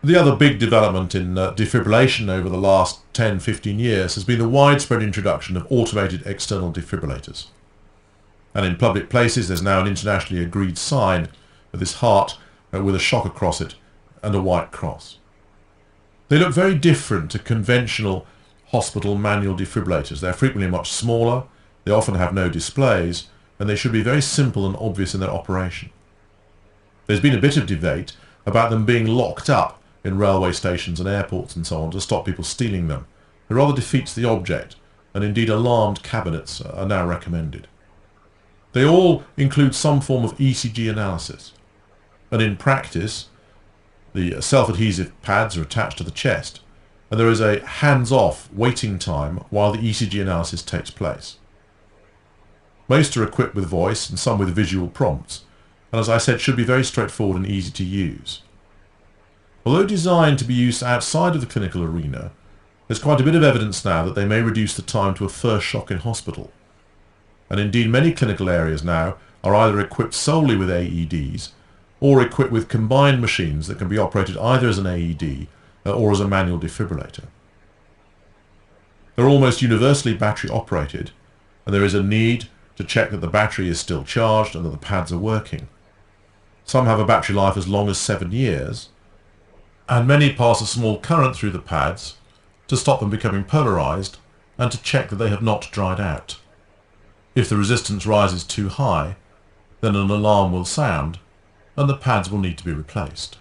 The other big development in defibrillation over the last 10-15 years has been the widespread introduction of automated external defibrillators. And in public places there's now an internationally agreed sign of this heart with a shock across it and a white cross. They look very different to conventional hospital manual defibrillators. They're frequently much smaller, they often have no displays, and they should be very simple and obvious in their operation. There's been a bit of debate about them being locked up in railway stations and airports and so on to stop people stealing them. It rather defeats the object, and indeed alarmed cabinets are now recommended. They all include some form of ECG analysis, and in practice the self-adhesive pads are attached to the chest, and there is a hands-off waiting time while the ECG analysis takes place. Most are equipped with voice and some with visual prompts, and as I said, should be very straightforward and easy to use. Although designed to be used outside of the clinical arena, there's quite a bit of evidence now that they may reduce the time to a first shock in hospital. And indeed many clinical areas now are either equipped solely with AEDs or equipped with combined machines that can be operated either as an AED or as a manual defibrillator. They're almost universally battery operated, and there is a need to check that the battery is still charged and that the pads are working. Some have a battery life as long as 7 years, and many pass a small current through the pads to stop them becoming polarized and to check that they have not dried out. If the resistance rises too high, then an alarm will sound and the pads will need to be replaced.